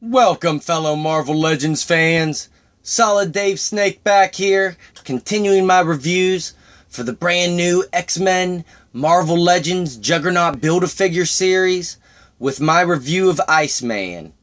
Welcome, fellow Marvel Legends fans. Solid Dave Snake back here, continuing my reviews for the brand new X-Men Marvel Legends Juggernaut Build-A-Figure series with my review of Iceman.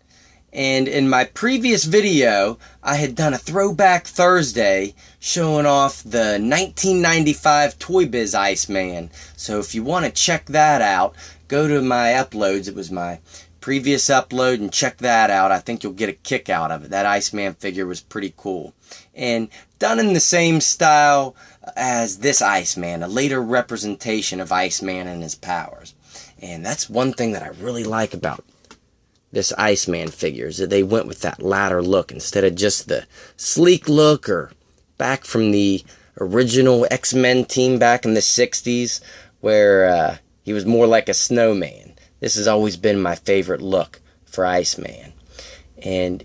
And in my previous video, I had done a Throwback Thursday showing off the 1995 Toy Biz Iceman. So if you want to check that out, go to my uploads. It was my previous upload and check that out. I think you'll get a kick out of it. That Iceman figure was pretty cool. And done in the same style as this Iceman, a later representation of Iceman and his powers. And that's one thing that I really like about this Iceman figure, is that they went with that latter look instead of just the sleek look or back from the original X-Men team back in the 60s where he was more like a snowman. This has always been my favorite look for Iceman. And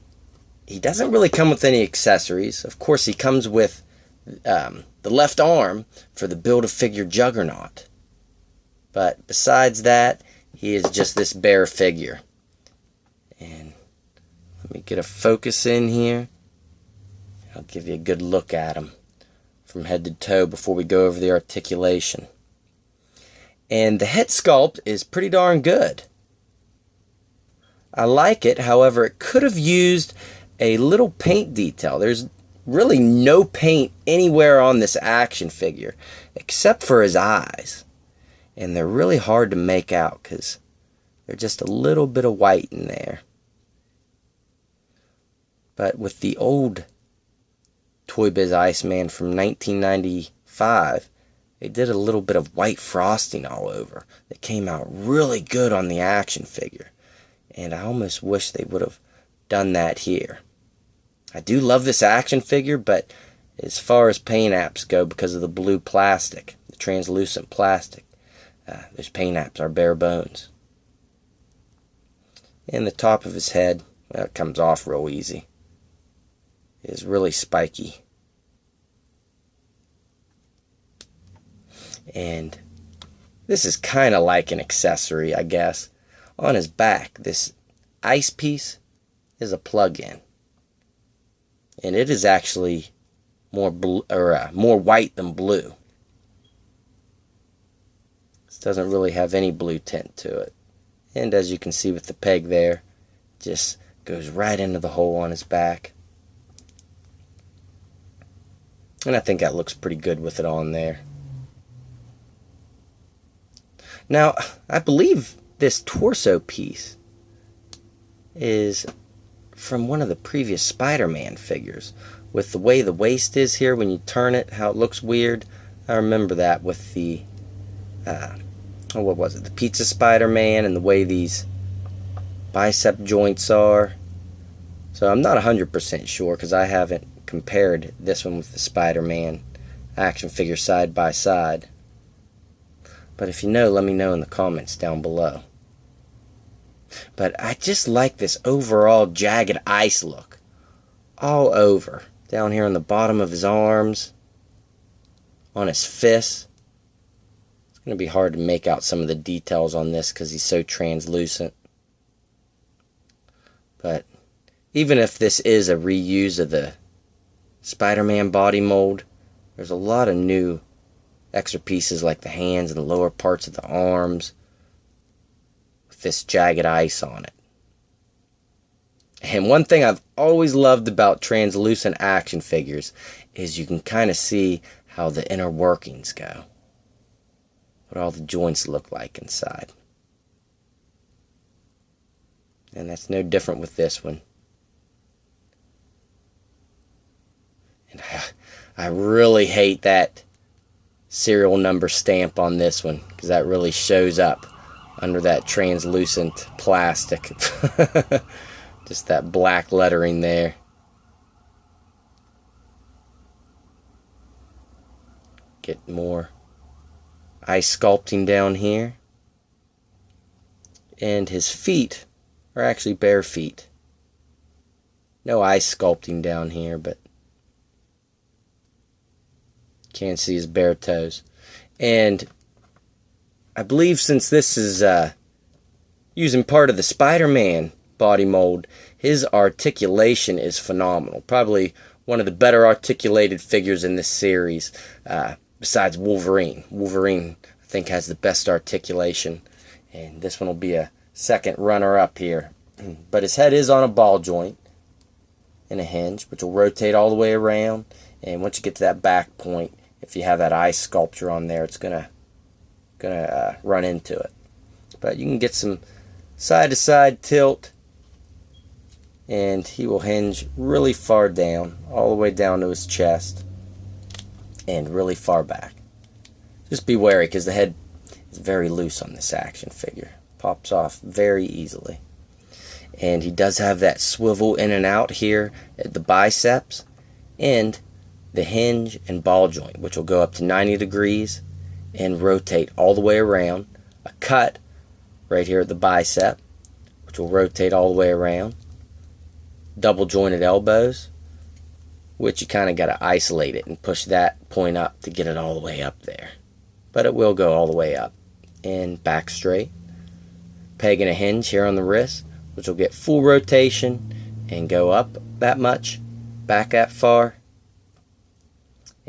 he doesn't really come with any accessories. Of course, he comes with the left arm for the Build-A-Figure Juggernaut. But besides that, he is just this bare figure. And let me get a focus in here. I'll give you a good look at him from head to toe before we go over the articulation. And the head sculpt is pretty darn good. I like it, however, it could have used a little paint detail. There's really no paint anywhere on this action figure, except for his eyes. And they're really hard to make out, because there's just a little bit of white in there. But with the old Toy Biz Iceman from 1995, they did a little bit of white frosting all over. That came out really good on the action figure. And I almost wish they would have done that here. I do love this action figure, but as far as paint apps go, because of the blue plastic, the translucent plastic, those paint apps are bare bones. And the top of his head, well, it comes off real easy. It is really spiky. And this is kind of like an accessory, I guess. On his back, this ice piece is a plug-in. And it is actually more more white than blue. This doesn't really have any blue tint to it. And as you can see with the peg there, just goes right into the hole on his back. And I think that looks pretty good with it on there. Now, I believe this torso piece is from one of the previous Spider-Man figures. With the way the waist is here when you turn it, how it looks weird. I remember that with the, what was it? The Pizza Spider-Man, and the way these bicep joints are. So I'm not 100% sure, because I haven't compared this one with the Spider-Man action figure side by side. But if you know, let me know in the comments down below. But I just like this overall jagged ice look. All over. Down here on the bottom of his arms. On his fists. It's going to be hard to make out some of the details on this because he's so translucent. But even if this is a reuse of the Spider-Man body mold, there's a lot of new extra pieces like the hands and the lower parts of the arms with this jagged ice on it. And one thing I've always loved about translucent action figures is you can kind of see how the inner workings go. What all the joints look like inside. And that's no different with this one. And I really hate that serial number stamp on this one, because that really shows up under that translucent plastic. Just that black lettering there. Get more ice sculpting down here. And his feet are actually bare feet. No ice sculpting down here, but can't see his bare toes. And I believe since this is using part of the Spider-Man body mold. His articulation is phenomenal. Probably one of the better articulated figures in this series, besides Wolverine. Wolverine, I think, has the best articulation, and this one will be a second runner-up here. But his head is on a ball joint and a hinge, which will rotate all the way around. And once you get to that back point, if you have that eye sculpture on there, it's gonna run into it. But you can get some side-to-side tilt, and he will hinge really far down, all the way down to his chest, and really far back. Just be wary, because the head is very loose on this action figure. Pops off very easily. And he does have that swivel in and out here at the biceps, and the hinge and ball joint, which will go up to 90 degrees and rotate all the way around. A cut right here at the bicep, which will rotate all the way around. Double jointed elbows, which you kind of got to isolate it and push that point up to get it all the way up there. But it will go all the way up. And back straight. Peg and a hinge here on the wrist, which will get full rotation and go up that much, back that far.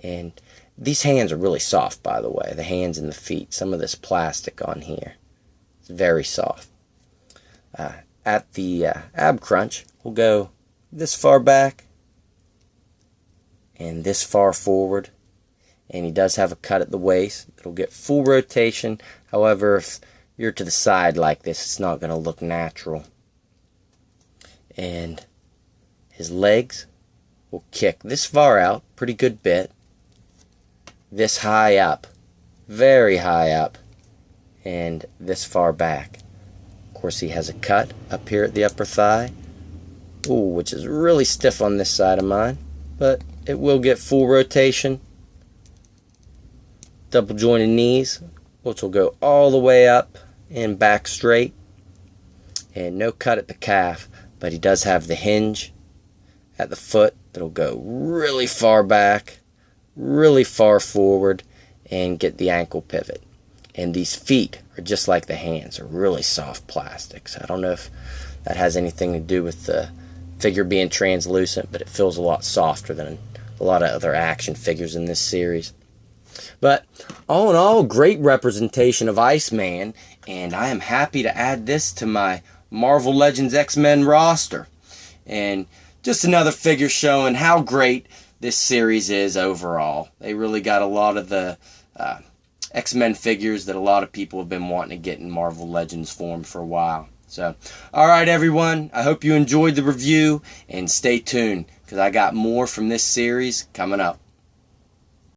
And these hands are really soft, by the way. The hands and the feet. Some of this plastic on here. It's very soft. At the ab crunch, we'll go this far back and this far forward. And he does have a cut at the waist. It'll get full rotation. However, if you're to the side like this, it's not going to look natural. And his legs will kick this far out, pretty good bit. This high up, very high up, and this far back. Of course, he has a cut up here at the upper thigh, which is really stiff on this side of mine, but it will get full rotation. Double jointed knees, which will go all the way up and back straight, and no cut at the calf, but he does have the hinge at the foot that'll go really far back, really far forward, and get the ankle pivot. And these feet are just like the hands, are really soft plastics. I don't know if that has anything to do with the figure being translucent, but it feels a lot softer than a lot of other action figures in this series. But all in all, great representation of Iceman, and I am happy to add this to my Marvel Legends X-Men roster. And just another figure showing how great this series is overall. They really got a lot of the X-Men figures that a lot of people have been wanting to get in Marvel Legends form for a while. So, alright everyone, I hope you enjoyed the review, and stay tuned, because I got more from this series coming up.